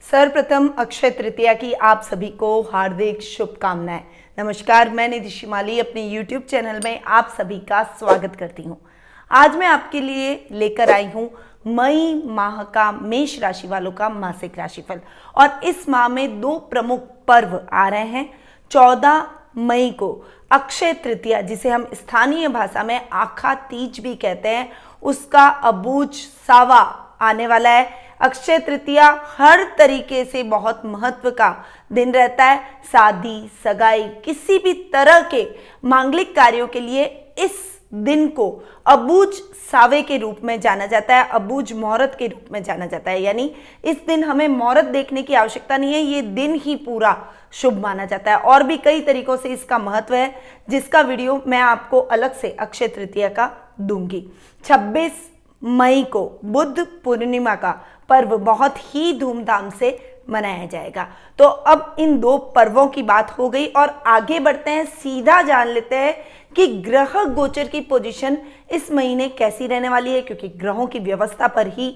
सर्वप्रथम अक्षय तृतीया की आप सभी को हार्दिक शुभकामनाएं। नमस्कार, मैं निधि शिमाली अपने YouTube चैनल में आप सभी का स्वागत करती हूं। आज मैं आपके लिए लेकर आई हूं मई माह का मेष राशि वालों का मासिक राशिफल। और इस माह में दो प्रमुख पर्व आ रहे हैं। 14 मई को अक्षय तृतीया, जिसे हम स्थानीय भाषा में आखा तीज भी कहते हैं, उसका अबूझ सावा आने वाला है। अक्षय तृतीया हर तरीके से बहुत महत्व का दिन रहता है। शादी, सगाई, किसी भी तरह के मांगलिक कार्यों के लिए इस दिन को अबूझ सावे के रूप में जाना जाता है, अबूझ मुहूर्त के रूप में जाना जाता है। यानी इस दिन हमें मुहूर्त देखने की आवश्यकता नहीं है, ये दिन ही पूरा शुभ माना जाता है। और भी कई तरीकों से इसका महत्व है, जिसका वीडियो मैं आपको अलग से अक्षय तृतीया का दूंगी। 26 मई को बुद्ध पूर्णिमा का पर्व बहुत ही धूमधाम से मनाया जाएगा। तो अब इन दो पर्वों की बात हो गई और आगे बढ़ते हैं, सीधा जान लेते हैं कि ग्रह गोचर की पोजीशन इस महीने कैसी रहने वाली है, क्योंकि ग्रहों की व्यवस्था पर ही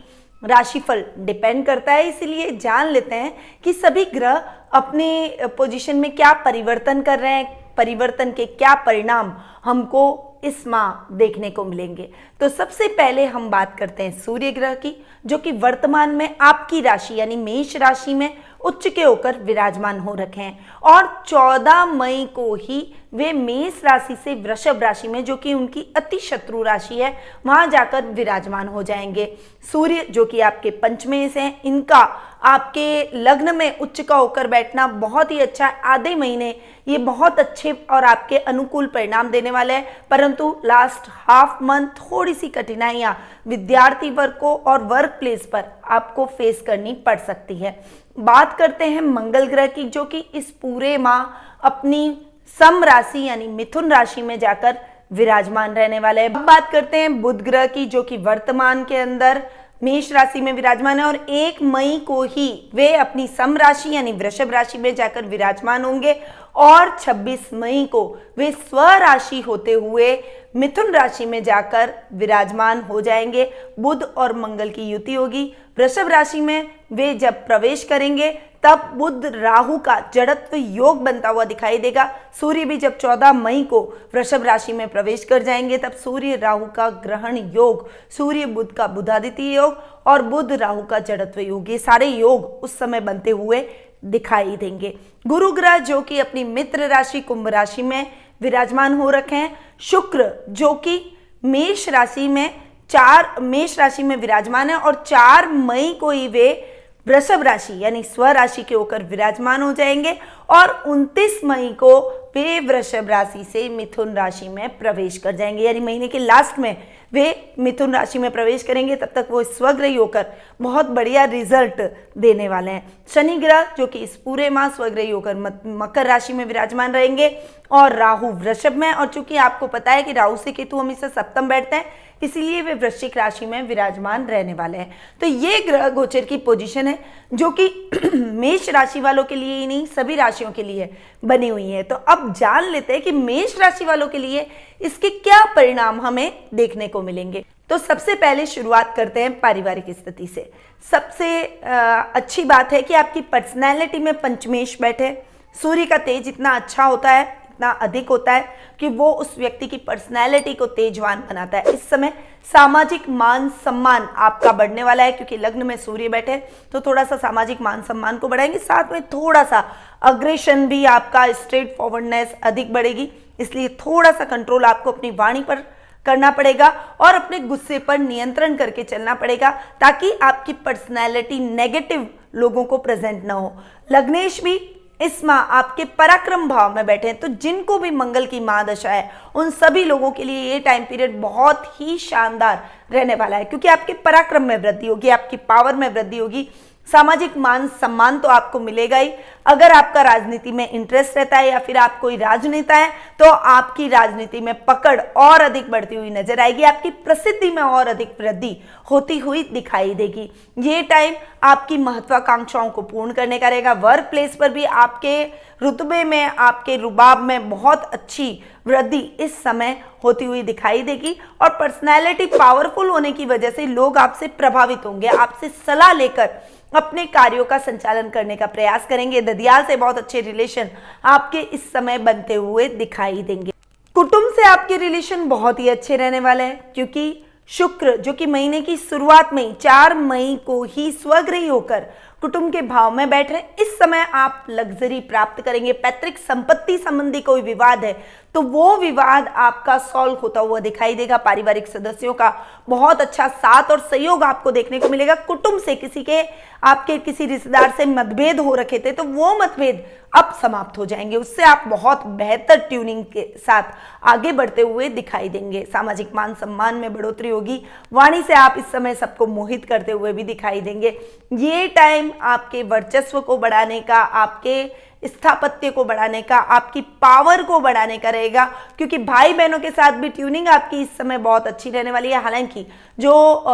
राशिफल डिपेंड करता है। इसलिए जान लेते हैं कि सभी ग्रह अपने पोजीशन में क्या परिवर्तन कर रहे हैं, परिवर्तन के क्या परिणाम हमको इस माह देखने को मिलेंगे। तो सबसे पहले हम बात करते हैं सूर्य ग्रह की, जो कि वर्तमान में आपकी राशि यानी मेष राशि में उच्च के होकर विराजमान हो रखे हैं। और 14 मई को ही वे मेष राशि से वृषभ राशि में, जो कि उनकी अति शत्रु राशि है, वहां जाकर विराजमान हो जाएंगे। सूर्य जो कि आपके पंचमें से हैं, इनका आपके लग्न में उच्च का होकर बैठना बहुत ही अच्छा है। आधे महीने ये बहुत अच्छे और आपके अनुकूल परिणाम देने वाले हैं, परंतु लास्ट हाफ मंथ थोड़ी सी कठिनाइयां विद्यार्थी वर्ग को और वर्क प्लेस पर आपको फेस करनी पड़ सकती है। बात करते हैं मंगल ग्रह की, जो कि इस पूरे माह अपनी सम राशि यानी मिथुन राशि में जाकर विराजमान रहने वाले हैं। अब बात करते हैं बुध ग्रह की, जो कि वर्तमान के अंदर मेष राशि में विराजमान है और 1 मई को ही वे अपनी सम राशि यानी वृषभ राशि में जाकर विराजमान होंगे और 26 मई को वे स्वराशि होते हुए मिथुन राशि में जाकर विराजमान हो जाएंगे। बुध और मंगल की युति होगी। वृषभ राशि में वे जब प्रवेश करेंगे तब बुध राहु का जड़त्व योग बनता हुआ दिखाई देगा। सूर्य भी जब 14 मई को वृषभ राशि में प्रवेश कर जाएंगे तब सूर्य राहु का ग्रहण योग, सूर्य बुध का बुधादित्य योग और बुध राहु का जड़त्व योग, ये सारे योग उस समय बनते हुए दिखाई देंगे। गुरु ग्रह जो कि अपनी मित्र राशि कुंभ राशि में विराजमान हो रखे हैं। शुक्र जो कि मेष राशि में विराजमान है और 4 मई को ही वे वृषभ राशि यानी स्वराशि के होकर विराजमान हो जाएंगे और 29 मई को वे वृषभ राशि से मिथुन राशि में प्रवेश कर जाएंगे। यानी महीने के लास्ट में वे मिथुन राशि में प्रवेश करेंगे, तब तक वो स्वग्रही होकर बहुत बढ़िया रिजल्ट देने वाले हैं। शनि ग्रह जो कि इस पूरे माह स्वग्रही होकर मकर राशि में विराजमान रहेंगे और राहु वृषभ में, और चूंकि आपको पता है कि राहु से केतु हमेशा सप्तम बैठते हैं, इसीलिए वे वृश्चिक राशि में विराजमान रहने वाले हैं। तो ये ग्रह गोचर की पोजीशन है जो कि मेष राशि वालों के लिए ही नहीं, सभी राशियों के लिए बनी हुई है। तो अब जान लेते हैं कि मेष राशि वालों के लिए इसके क्या परिणाम हमें देखने को मिलेंगे। तो सबसे पहले शुरुआत करते हैं पारिवारिक स्थिति से। सबसे अच्छी बात है कि आपकी पर्सनैलिटी में पंचमेश बैठे। सूर्य का तेज इतना अच्छा होता है, इतना अधिक होता है कि वो उस व्यक्ति की पर्सनैलिटी को तेजवान बनाता है। इस समय सामाजिक मान सम्मान आपका बढ़ने वाला है, क्योंकि लग्न में सूर्य बैठे तो थोड़ा सा सामाजिक मान सम्मान को बढ़ाएंगे, साथ में थोड़ा सा अग्रेशन भी आपका, स्ट्रेट फॉरवर्डनेस अधिक बढ़ेगी। इसलिए थोड़ा सा कंट्रोल आपको अपनी वाणी पर करना पड़ेगा और अपने गुस्से पर नियंत्रण करके चलना पड़ेगा, ताकि आपकी पर्सनैलिटी नेगेटिव लोगों को प्रेजेंट ना हो। लग्नेश भी इस माह आपके पराक्रम भाव में बैठे हैं, तो जिनको भी मंगल की महादशा है उन सभी लोगों के लिए ये टाइम पीरियड बहुत ही शानदार रहने वाला है, क्योंकि आपके पराक्रम में वृद्धि होगी, आपकी पावर में वृद्धि होगी। सामाजिक मान सम्मान तो आपको मिलेगा ही। अगर आपका राजनीति में इंटरेस्ट रहता है या फिर आप कोई राजनेता है तो आपकी राजनीति में पकड़ और अधिक बढ़ती हुई नजर आएगी, आपकी प्रसिद्धि में और अधिक वृद्धि होती हुई दिखाई देगी। ये टाइम आपकी महत्वाकांक्षाओं को पूर्ण करने का रहेगा। वर्क प्लेस पर भी आपके रुतबे में, आपके रुबाब में बहुत अच्छी वृद्धि इस समय होती हुई दिखाई देगी और पर्सनैलिटी पावरफुल होने की वजह से लोग आपसे प्रभावित होंगे, आपसे सलाह लेकर अपने कार्यों का संचालन करने का प्रयास करेंगे। ददियाल से बहुत अच्छे रिलेशन आपके इस समय बनते हुए दिखाई देंगे। कुटुंब से आपके रिलेशन बहुत ही अच्छे रहने वाले हैं, क्योंकि शुक्र जो कि महीने की शुरुआत में 4 मई को ही स्वगृही होकर कुटुंब के भाव में बैठ रहे हैं। इस समय आप लग्जरी प्राप्त करेंगे। पैतृक संपत्ति संबंधी कोई विवाद है तो वो विवाद आपका सॉल्व होता हुआ दिखाई देगा। पारिवारिक सदस्यों का बहुत अच्छा साथ और सहयोग आपको देखने को मिलेगा। कुटुंब से आपके किसी रिश्तेदार से मतभेद हो रखे थे तो वो मतभेद अब समाप्त हो जाएंगे। उससे आप बहुत बेहतर ट्यूनिंग के साथ आगे बढ़ते हुए दिखाई देंगे। सामाजिक मान सम्मान में बढ़ोतरी होगी। वाणी से आप इस समय सबको मोहित करते हुए भी दिखाई देंगे। ये टाइम आपके वर्चस्व को बढ़ाने का, आपके स्थापत्य को बढ़ाने का, आपकी पावर को बढ़ाने का रहेगा, क्योंकि भाई बहनों के साथ भी ट्यूनिंग आपकी इस समय बहुत अच्छी रहने वाली है। हालांकि जो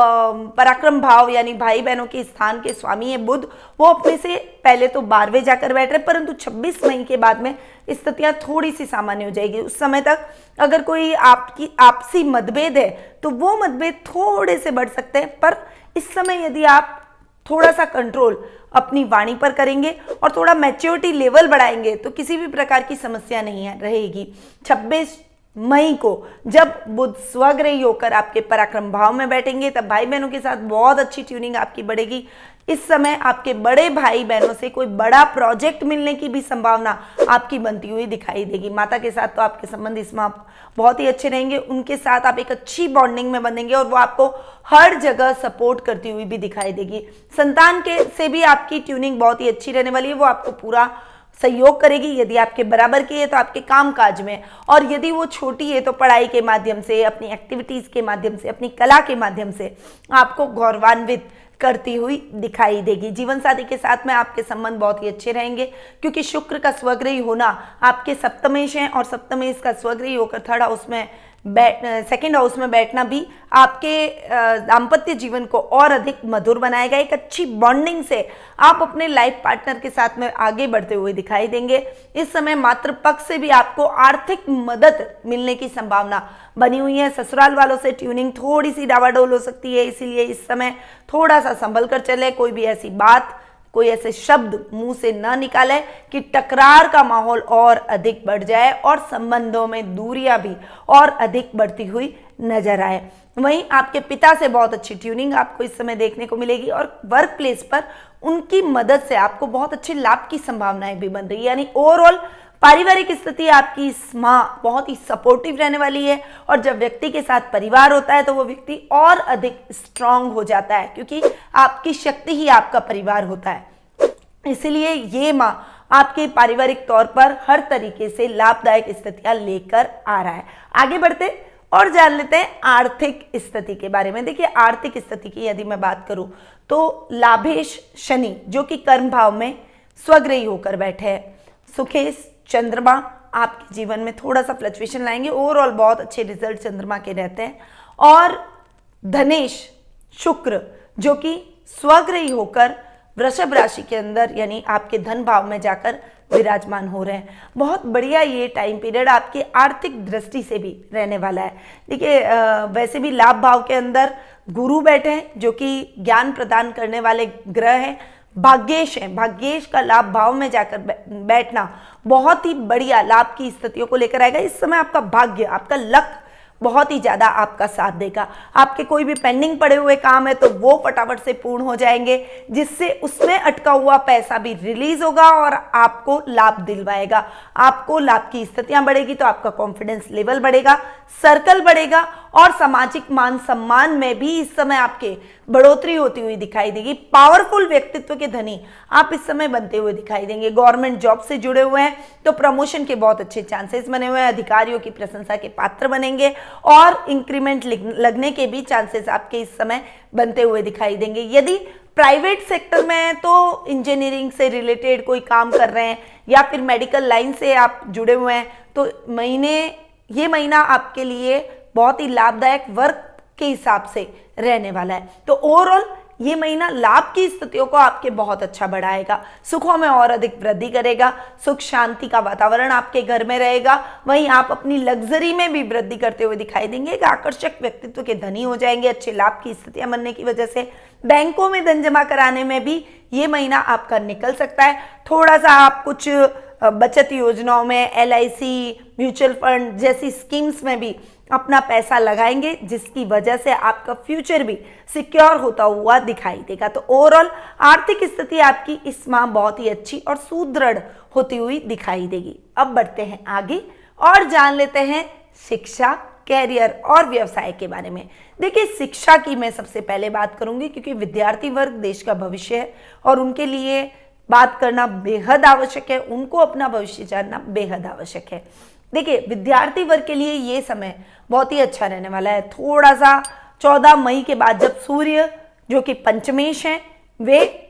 पराक्रम भाव यानी भाई बहनों के स्थान के स्वामी है बुध, वो अपने से पहले तो 12वें जाकर बैठ रहे, परंतु 26 मई के बाद में स्थितियां थोड़ी सी सामान्य हो जाएगी। उस समय तक अगर कोई आपकी आपसी मतभेद है तो वो मतभेद थोड़े से बढ़ सकते हैं, पर इस समय यदि आप थोड़ा सा कंट्रोल अपनी वाणी पर करेंगे और थोड़ा मैच्योरिटी लेवल बढ़ाएंगे तो किसी भी प्रकार की समस्या नहीं रहेगी। 26 मई को जब बुध स्वगृही होकर आपके पराक्रम भाव में बैठेंगे तब भाई बहनों के साथ बहुत अच्छी ट्यूनिंग आपकी बढ़ेगी। इस समय आपके बड़े भाई बहनों से कोई बड़ा प्रोजेक्ट मिलने की भी संभावना आपकी बनती हुई दिखाई देगी। माता के साथ तो आपके संबंध इसमें बहुत ही अच्छे रहेंगे। उनके साथ आप एक अच्छी बॉन्डिंग में बनेंगे और वो आपको हर जगह सपोर्ट करती हुई भी दिखाई देगी। संतान के से भी आपकी ट्यूनिंग बहुत ही अच्छी रहने वाली है। वो आपको पूरा सहयोग करेगी। यदि आपके बराबर की है तो आपके कामकाज में, और यदि वो छोटी है तो पढ़ाई के माध्यम से, अपनी एक्टिविटीज के माध्यम से, अपनी कला के माध्यम से आपको गौरवान्वित करती हुई दिखाई देगी। जीवन साथी के साथ में आपके संबंध बहुत ही अच्छे रहेंगे, क्योंकि शुक्र का स्वगृही होना आपके सप्तमेश है और सप्तमेश का स्वगृही होकर थर्ड हाउस में सेकेंड हाउस में बैठना भी आपके दाम्पत्य जीवन को और अधिक मधुर बनाएगा। एक अच्छी बॉन्डिंग से आप अपने लाइफ पार्टनर के साथ में आगे बढ़ते हुए दिखाई देंगे। इस समय मातृपक्ष से भी आपको आर्थिक मदद मिलने की संभावना बनी हुई है। ससुराल वालों से ट्यूनिंग थोड़ी सी डावाडोल हो सकती है, इसीलिए इस समय थोड़ा सा संभल कर चले। कोई भी ऐसी बात, कोई ऐसे शब्द मुंह से न निकाले कि टकरार का माहौल और अधिक बढ़ जाए और संबंधों में दूरियां भी और अधिक बढ़ती हुई नजर आए। वहीं आपके पिता से बहुत अच्छी ट्यूनिंग आपको इस समय देखने को मिलेगी और वर्क प्लेस पर उनकी मदद से आपको बहुत अच्छे लाभ की संभावनाएं भी बन रही है। यानी ओवरऑल पारिवारिक स्थिति आपकी इस माह बहुत ही सपोर्टिव रहने वाली है। और जब व्यक्ति के साथ परिवार होता है तो वो व्यक्ति और अधिक स्ट्रांग हो जाता है, क्योंकि आपकी शक्ति ही आपका परिवार होता है। इसलिए ये माह आपके पारिवारिक तौर पर हर तरीके से लाभदायक स्थितियां लेकर आ रहा है। आगे बढ़ते और जान लेते हैं आर्थिक स्थिति के बारे में। देखिए, आर्थिक स्थिति की यदि मैं बात करूं तो लाभेश शनि जो कि कर्म भाव में स्वगृही होकर बैठे हैं, सुखेश चंद्रमा आपके जीवन में थोड़ा सा फ्लक्चुएशन लाएंगे। ओवरऑल बहुत अच्छे रिजल्ट चंद्रमा के रहते हैं। और धनेश शुक्र जो कि स्वगृही होकर वृषभ राशि के अंदर यानी आपके धन भाव में जाकर विराजमान हो रहे हैं। बहुत बढ़िया ये टाइम पीरियड आपकी आर्थिक दृष्टि से भी रहने वाला है। देखिए, वैसे भी लाभ भाव के अंदर गुरु बैठे हैं जो कि ज्ञान प्रदान करने वाले ग्रह हैं। भाग्येश है, भाग्येश का लाभ भाव में जाकर बैठना बहुत ही बढ़िया लाभ की स्थितियों को लेकर आएगा। इस समय आपका भाग्य, आपका लक बहुत ही ज्यादा आपका साथ देगा। आपके कोई भी पेंडिंग पड़े हुए काम है तो वो फटाफट से पूर्ण हो जाएंगे, जिससे उसमें अटका हुआ पैसा भी रिलीज होगा और आपको लाभ दिलवाएगा। आपको लाभ की स्थितियां बढ़ेगी तो आपका कॉन्फिडेंस लेवल बढ़ेगा, सर्कल बढ़ेगा और सामाजिक मान सम्मान में भी इस समय आपके बढ़ोतरी होती हुई दिखाई देगी। पावरफुल व्यक्तित्व के धनी आप इस समय बनते हुए दिखाई देंगे। गवर्नमेंट जॉब से जुड़े हुए हैं तो प्रमोशन के बहुत अच्छे चांसेस बने हुए हैं। अधिकारियों की प्रशंसा के पात्र बनेंगे और इंक्रीमेंट लगने के भी चांसेस आपके इस समय बनते हुए दिखाई देंगे। यदि प्राइवेट सेक्टर में है तो इंजीनियरिंग से रिलेटेड कोई काम कर रहे हैं या फिर मेडिकल लाइन से आप जुड़े हुए हैं तो ये महीना आपके लिए बहुत ही लाभदायक वर्क के हिसाब से रहने वाला है। तो ओवरऑल ये महीना लाभ की स्थितियों को आपके बहुत अच्छा बढ़ाएगा, सुखों में और अधिक वृद्धि करेगा, सुख शांति का वातावरण आपके घर में रहेगा। वहीं आप अपनी लग्जरी में भी वृद्धि करते हुए दिखाई देंगे, एक आकर्षक व्यक्तित्व के धनी हो जाएंगे अच्छे लाभ की स्थितियां बनने की वजह से। बैंकों में धन जमा कराने में भी ये महीना आपका निकल सकता है। थोड़ा सा आप कुछ बचत योजनाओं में, LIC, म्यूचुअल फंड जैसी स्कीम्स में भी अपना पैसा लगाएंगे, जिसकी वजह से आपका फ्यूचर भी सिक्योर होता हुआ दिखाई देगा। तो ओवरऑल आर्थिक स्थिति आपकी इस माह बहुत ही अच्छी और सुदृढ़ होती हुई दिखाई देगी। अब बढ़ते हैं आगे और जान लेते हैं शिक्षा, कैरियर और व्यवसाय के बारे में। देखिए, शिक्षा की मैं सबसे पहले बात करूंगी, क्योंकि विद्यार्थी वर्ग देश का भविष्य है और उनके लिए बात करना बेहद आवश्यक है, उनको अपना भविष्य जानना बेहद आवश्यक है। देखिए, विद्यार्थी वर्ग के लिए ये समय बहुत ही अच्छा रहने वाला है। थोड़ा सा 14 मई के बाद जब सूर्य जो कि पंचमेश है, वे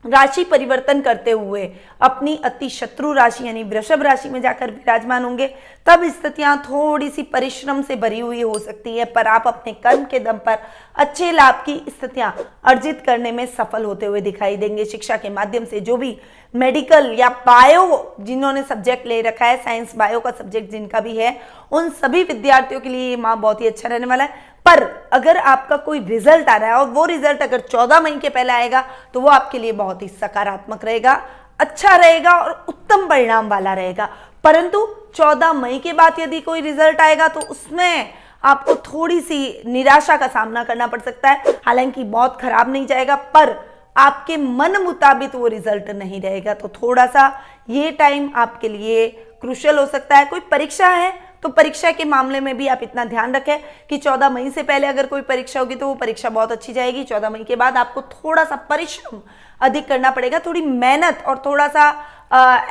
राशि परिवर्तन करते हुए अपनी अति शत्रु राशि यानी वृषभ राशि में जाकर विराजमान होंगे, तब स्थितियां थोड़ी सी परिश्रम से भरी हुई हो सकती है, पर आप अपने कर्म के दम पर अच्छे लाभ की स्थितियां अर्जित करने में सफल होते हुए दिखाई देंगे। शिक्षा के माध्यम से जो भी मेडिकल या बायो जिन्होंने सब्जेक्ट ले रखा है, साइंस बायो का सब्जेक्ट जिनका भी है, उन सभी विद्यार्थियों के लिए ये माह बहुत ही अच्छा रहने वाला है। पर अगर आपका कोई रिजल्ट आ रहा है और वो रिजल्ट अगर 14 मई के पहले आएगा, तो वो आपके लिए बहुत ही सकारात्मक रहेगा, अच्छा रहेगा और उत्तम परिणाम वाला रहेगा। परंतु 14 मई के बाद यदि कोई रिजल्ट आएगा तो उसमें आपको थोड़ी सी निराशा का सामना करना पड़ सकता है। हालांकि बहुत खराब नहीं जाएगा, पर आपके मन मुताबिक वो रिजल्ट नहीं रहेगा, तो थोड़ा सा ये टाइम आपके लिए क्रूशियल हो सकता है। कोई परीक्षा है तो परीक्षा के मामले में भी आप इतना ध्यान रखें कि 14 मई से पहले अगर कोई परीक्षा होगी तो वो परीक्षा बहुत अच्छी जाएगी। 14 मई के बाद आपको थोड़ा सा परिश्रम अधिक करना पड़ेगा, थोड़ी मेहनत और थोड़ा सा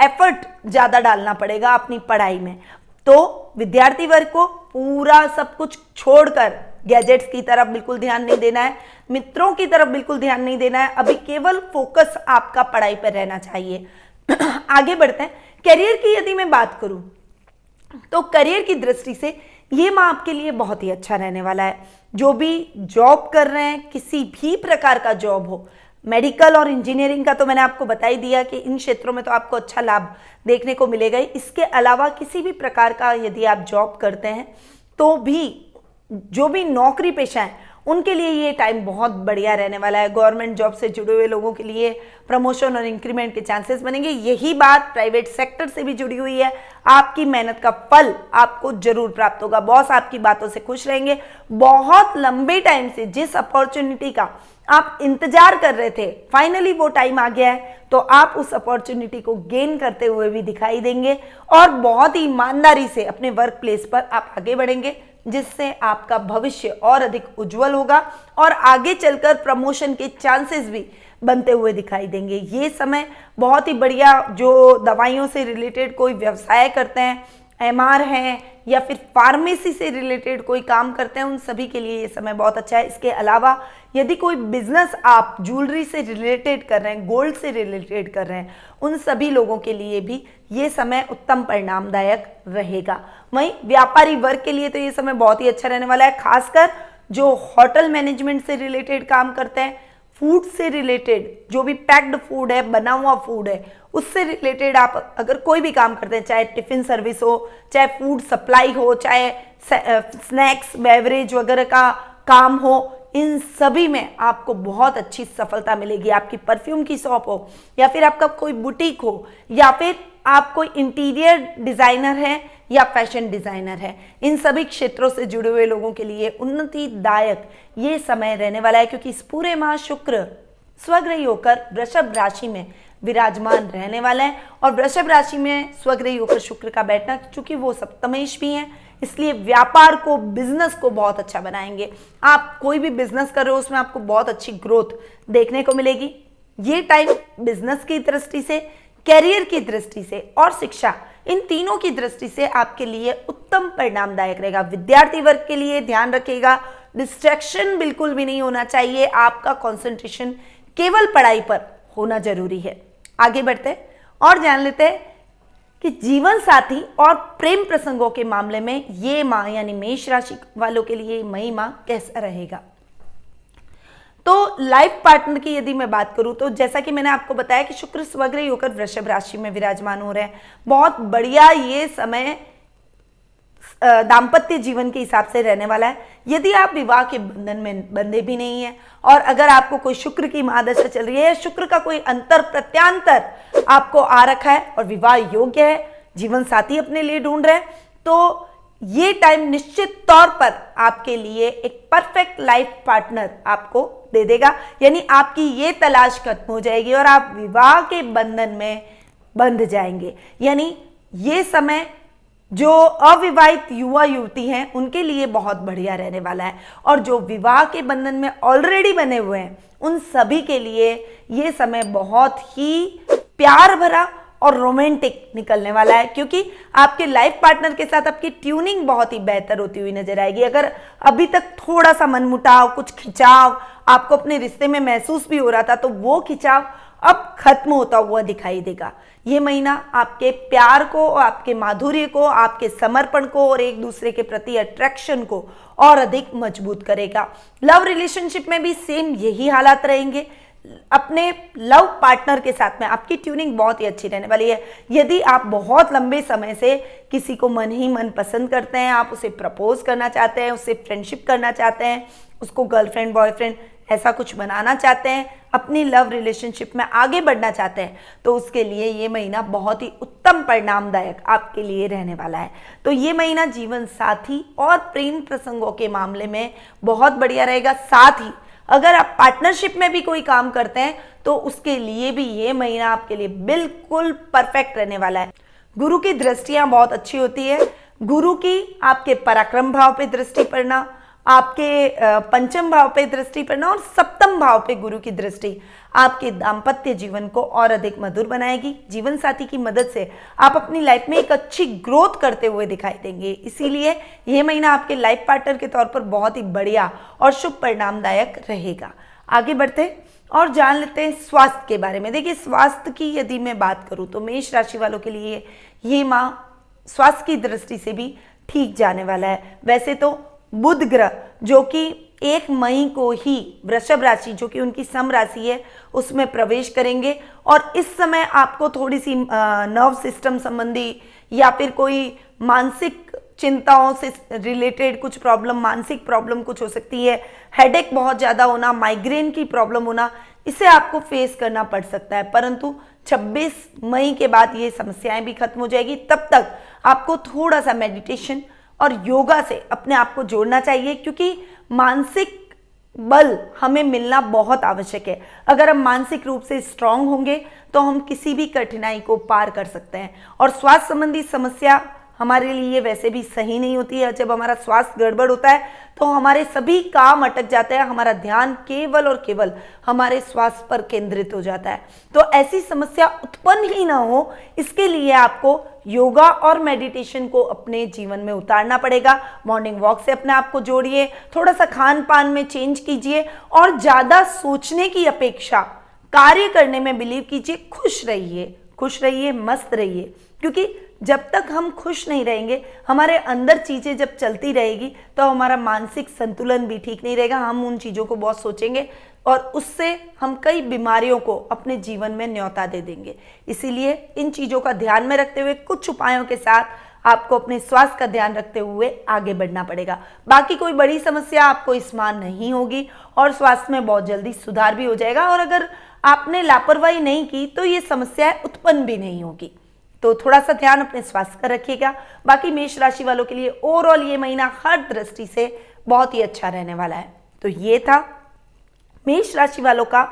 एफर्ट ज़्यादा डालना पड़ेगा अपनी पढ़ाई में। तो विद्यार्थी वर्ग को पूरा सब कुछ छोड़कर गैजेट्स की तरफ बिल्कुल ध्यान नहीं देना है, मित्रों की तरफ बिल्कुल ध्यान नहीं देना है। अभी केवल फोकस आपका पढ़ाई पर रहना चाहिए। आगे बढ़ते हैं। करियर की यदि मैं बात करूं तो करियर की दृष्टि से ये माह आपके लिए बहुत ही अच्छा रहने वाला है। जो भी जॉब कर रहे हैं, किसी भी प्रकार का जॉब हो, मेडिकल और इंजीनियरिंग का तो मैंने आपको बता ही दिया कि इन क्षेत्रों में तो आपको अच्छा लाभ देखने को मिलेगा ही। इसके अलावा किसी भी प्रकार का यदि आप जॉब करते हैं तो भी जो भी नौकरी पेशा है उनके लिए ये टाइम बहुत बढ़िया रहने वाला है। गवर्नमेंट जॉब से जुड़े हुए लोगों के लिए प्रमोशन और इंक्रीमेंट के चांसेस बनेंगे। यही बात प्राइवेट सेक्टर से भी जुड़ी हुई है। आपकी मेहनत का फल आपको जरूर प्राप्त होगा। बॉस आपकी बातों से खुश रहेंगे। बहुत लंबे टाइम से जिस अपॉर्चुनिटी का आप इंतजार कर रहे थे, फाइनली वो टाइम आ गया है, तो आप उस अपॉर्चुनिटी को गेन करते हुए भी दिखाई देंगे और बहुत ही ईमानदारी से अपने वर्क प्लेस पर आप आगे बढ़ेंगे, जिससे आपका भविष्य और अधिक उज्जवल होगा और आगे चलकर प्रमोशन के चांसेस भी बनते हुए दिखाई देंगे। ये समय बहुत ही बढ़िया, जो दवाइयों से रिलेटेड कोई व्यवसाय करते हैं, MR हैं या फिर फार्मेसी से रिलेटेड कोई काम करते हैं, उन सभी के लिए ये समय बहुत अच्छा है। इसके अलावा यदि कोई बिजनेस आप ज्वेलरी से रिलेटेड कर रहे हैं, गोल्ड से रिलेटेड कर रहे हैं, उन सभी लोगों के लिए भी ये समय उत्तम परिणामदायक रहेगा। वहीं व्यापारी वर्ग के लिए तो ये समय बहुत ही अच्छा रहने वाला है। खासकर जो होटल मैनेजमेंट से रिलेटेड काम करते हैं, फूड से रिलेटेड जो भी पैक्ड फूड है, बना हुआ फूड है, उससे रिलेटेड आप अगर कोई भी काम करते हैं, चाहे टिफिन सर्विस हो, चाहे फूड सप्लाई हो, चाहे स्नैक्स बेवरेज वगैरह का काम हो, इन सभी में आपको बहुत अच्छी सफलता मिलेगी। आपकी परफ्यूम की शॉप हो या फिर आपका कोई बुटीक हो या फिर आप कोई इंटीरियर डिजाइनर है या फैशन डिजाइनर है, इन सभी क्षेत्रों से जुड़े हुए लोगों के लिए उन्नतिदायक ये समय रहने वाला है, क्योंकि इस पूरे माह शुक्र स्वग्रही होकर वृषभ राशि में विराजमान रहने वाले हैं। और वृषभ राशि में स्वग्रही होकर शुक्र का बैठना, चूंकि वो सप्तमेश भी हैं, इसलिए व्यापार को, बिजनेस को बहुत अच्छा बनाएंगे। आप कोई भी बिजनेस कर रहे हो उसमें आपको बहुत अच्छी ग्रोथ देखने को मिलेगी। ये टाइम बिजनेस की दृष्टि से, कैरियर की दृष्टि से और शिक्षा, इन तीनों की दृष्टि से आपके लिए उत्तम परिणामदायक रहेगा। विद्यार्थी वर्ग के लिए ध्यान रखिएगा, डिस्ट्रैक्शन बिल्कुल भी नहीं होना चाहिए। आपका कंसंट्रेशन केवल पढ़ाई पर होना जरूरी है। आगे बढ़ते और जान लेते हैं कि जीवन साथी और प्रेम प्रसंगों के मामले में ये माह यानी मेष राशि वालों के लिए मई माह कैसा रहेगा। तो लाइफ पार्टनर की यदि मैं बात करूं तो जैसा कि मैंने आपको बताया कि शुक्र स्वग्रही होकर वृषभ राशि में विराजमान हो रहे हैं। बहुत बढ़िया ये समय दाम्पत्य जीवन के हिसाब से रहने वाला है। यदि आप विवाह के बंधन में बंधे भी नहीं है और अगर आपको कोई शुक्र की महादशा चल रही है, शुक्र का कोई अंतर प्रत्यांतर आपको आ रखा है और विवाह योग्य है, जीवन साथी अपने लिए ढूंढ रहे हैं, तो ये टाइम निश्चित तौर पर आपके लिए एक परफेक्ट लाइफ पार्टनर आपको दे देगा। यानी आपकी ये तलाश खत्म हो जाएगी और आप विवाह के बंधन में बंध जाएंगे। यानी ये समय जो अविवाहित युवा युवती हैं उनके लिए बहुत बढ़िया रहने वाला है और जो विवाह के बंधन में ऑलरेडी बने हुए हैं उन सभी के लिए ये समय बहुत ही प्यार भरा और रोमांटिक निकलने वाला है, क्योंकि आपके लाइफ पार्टनर के साथ आपकी ट्यूनिंग बहुत ही बेहतर होती हुई नजर आएगी। अगर अभी तक थोड़ा सा मनमुटाव, कुछ खिंचाव आपको अपने रिश्ते में महसूस भी हो रहा था, तो वो खिंचाव अब खत्म होता हुआ दिखाई देगा। ये महीना आपके प्यार को, आपके माधुर्य को, आपके समर्पण को और एक दूसरे के प्रति अट्रैक्शन को और अधिक मजबूत करेगा। लव रिलेशनशिप में भी सेम यही हालात रहेंगे। अपने लव पार्टनर के साथ में आपकी ट्यूनिंग बहुत ही अच्छी रहने वाली है। यदि आप बहुत लंबे समय से किसी को मन ही मन पसंद करते हैं, आप उसे प्रपोज करना चाहते हैं, उससे फ्रेंडशिप करना चाहते हैं, उसको गर्लफ्रेंड बॉयफ्रेंड ऐसा कुछ बनाना चाहते हैं, अपनी लव रिलेशनशिप में आगे बढ़ना चाहते हैं, तो उसके लिए ये महीना बहुत ही उत्तम परिणामदायक आपके लिए रहने वाला है। तो ये महीना जीवन साथी और प्रेम प्रसंगों के मामले में बहुत बढ़िया रहेगा। साथ ही अगर आप पार्टनरशिप में भी कोई काम करते हैं तो उसके लिए भी ये महीना आपके लिए बिल्कुल परफेक्ट रहने वाला है। गुरु की दृष्टियां बहुत अच्छी होती है। गुरु की आपके पराक्रम भाव पे दृष्टि पड़ना, आपके पंचम भाव पे दृष्टि पड़ना और सप्तम भाव पे गुरु की दृष्टि आपके दाम्पत्य जीवन को और अधिक मधुर बनाएगी। जीवन साथी की मदद से आप अपनी लाइफ में एक अच्छी ग्रोथ करते हुए दिखाई देंगे। इसीलिए यह महीना आपके लाइफ पार्टनर के तौर पर बहुत ही बढ़िया और शुभ परिणामदायक रहेगा। आगे बढ़ते और जान लेते हैं स्वास्थ्य के बारे में। देखिए, स्वास्थ्य की यदि मैं बात करूं तो मेष राशि वालों के लिए ये माह स्वास्थ्य की दृष्टि से भी ठीक जाने वाला है। वैसे तो बुध ग्रह जो कि 1 मई को ही वृषभ राशि जो कि उनकी सम राशि है उसमें प्रवेश करेंगे और इस समय आपको थोड़ी सी नर्व सिस्टम संबंधी या फिर कोई मानसिक चिंताओं से रिलेटेड कुछ प्रॉब्लम, मानसिक प्रॉब्लम कुछ हो सकती है। हेडेक बहुत ज़्यादा होना, माइग्रेन की प्रॉब्लम होना, इसे आपको फेस करना पड़ सकता है। परंतु 26 मई के बाद ये समस्याएं भी खत्म हो जाएगी। तब तक आपको थोड़ा सा मेडिटेशन और योगा से अपने आप को जोड़ना चाहिए, क्योंकि मानसिक बल हमें मिलना बहुत आवश्यक है। अगर हम मानसिक रूप से स्ट्रांग होंगे तो हम किसी भी कठिनाई को पार कर सकते हैं। और स्वास्थ्य संबंधी समस्या हमारे लिए वैसे भी सही नहीं होती है। जब हमारा स्वास्थ्य गड़बड़ होता है तो हमारे सभी काम अटक जाते हैं, हमारा ध्यान केवल और केवल हमारे स्वास्थ्य पर केंद्रित हो जाता है। तो ऐसी समस्या उत्पन्न ही ना हो, इसके लिए आपको योगा और मेडिटेशन को अपने जीवन में उतारना पड़ेगा। मॉर्निंग वॉक से अपने आप को जोड़िए, थोड़ा सा खान पान में चेंज कीजिए और ज़्यादा सोचने की अपेक्षा कार्य करने में बिलीव कीजिए। खुश रहिए, मस्त रहिए, क्योंकि जब तक हम खुश नहीं रहेंगे, हमारे अंदर चीज़ें जब चलती रहेगी तो हमारा मानसिक संतुलन भी ठीक नहीं रहेगा। हम उन चीज़ों को बहुत सोचेंगे और उससे हम कई बीमारियों को अपने जीवन में न्योता दे देंगे। इसीलिए इन चीज़ों का ध्यान में रखते हुए कुछ उपायों के साथ आपको अपने स्वास्थ्य का ध्यान रखते हुए आगे बढ़ना पड़ेगा। बाकी कोई बड़ी समस्या आपको इस माह नहीं होगी और स्वास्थ्य में बहुत जल्दी सुधार भी हो जाएगा। और अगर आपने लापरवाही नहीं की तो ये समस्याएं उत्पन्न भी नहीं होगी। तो थोड़ा सा ध्यान अपने स्वास्थ्य का रखिएगा। बाकी मेष राशि वालों के लिए ओवरऑल ये महीना हर दृष्टि से बहुत ही अच्छा रहने वाला है। तो ये था मेष राशि वालों का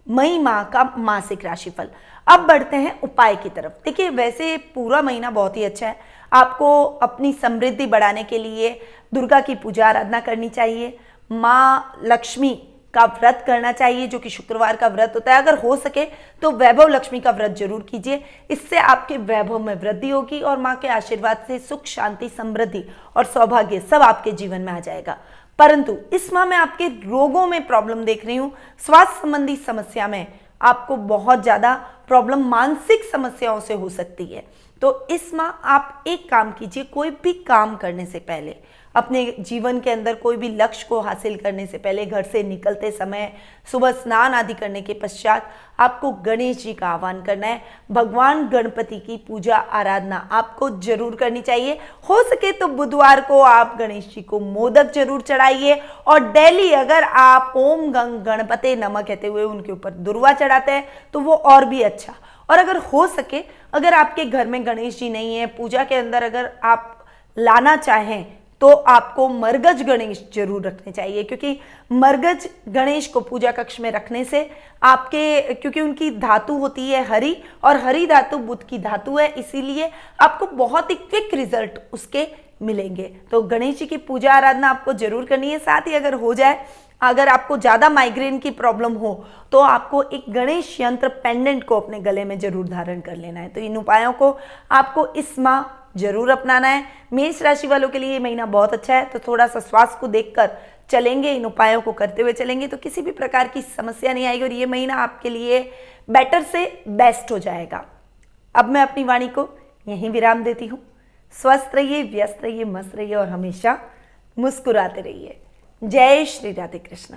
मई माह का मासिक राशिफल। अब बढ़ते हैं उपाय की तरफ। देखिए, वैसे पूरा महीना बहुत ही अच्छा है। आपको अपनी समृद्धि बढ़ाने के लिए दुर्गा की पूजा आराधना करनी चाहिए। माँ लक्ष्मी का व्रत करना चाहिए, जो कि शुक्रवार का व्रत होता है। अगर हो सके तो वैभव लक्ष्मी का व्रत जरूर कीजिए। इससे आपके वैभव में वृद्धि होगी और माँ के आशीर्वाद से सुख, शांति, समृद्धि और सौभाग्य सब आपके जीवन में आ जाएगा। परंतु इस माह में आपके रोगों में प्रॉब्लम देख रही हूँ। स्वास्थ्य संबंधी समस्या में आपको बहुत ज्यादा प्रॉब्लम मानसिक समस्याओं से हो सकती है। तो इस माह आप एक काम कीजिए, कोई भी काम करने से पहले अपने जीवन के अंदर कोई भी लक्ष्य को हासिल करने से पहले घर से निकलते समय सुबह स्नान आदि करने के पश्चात आपको गणेश जी का आह्वान करना है। भगवान गणपति की पूजा आराधना आपको जरूर करनी चाहिए। हो सके तो बुधवार को आप गणेश जी को मोदक जरूर चढ़ाइए और डेली अगर आप ओम गंग गणपते नमः कहते हुए उनके ऊपर दुर्वा चढ़ाते हैं तो वो और भी अच्छा। और अगर हो सके, अगर आपके घर में गणेश जी नहीं है, पूजा के अंदर अगर आप लाना चाहें तो आपको मरगज गणेश जरूर रखने चाहिए, क्योंकि मरगज गणेश को पूजा कक्ष में रखने से आपके, क्योंकि उनकी धातु होती है हरी और हरी धातु बुध की धातु है, इसीलिए आपको बहुत ही क्विक रिजल्ट उसके मिलेंगे। तो गणेश जी की पूजा आराधना आपको जरूर करनी है। साथ ही अगर हो जाए, अगर आपको ज़्यादा माइग्रेन की प्रॉब्लम हो तो आपको एक गणेश यंत्र पेंडेंट को अपने गले में जरूर धारण कर लेना है। तो इन उपायों को आपको इस माह जरूर अपनाना है। मेष राशि वालों के लिए ये महीना बहुत अच्छा है, तो थोड़ा सा स्वास्थ्य को देखकर चलेंगे, इन उपायों को करते हुए चलेंगे तो किसी भी प्रकार की समस्या नहीं आएगी और ये महीना आपके लिए बेटर से बेस्ट हो जाएगा। अब मैं अपनी वाणी को यहीं विराम देती हूँ। स्वस्थ रहिए, व्यस्त रहिए, मस्त रहिए और हमेशा मुस्कुराते रहिए। जय श्री राधे कृष्ण।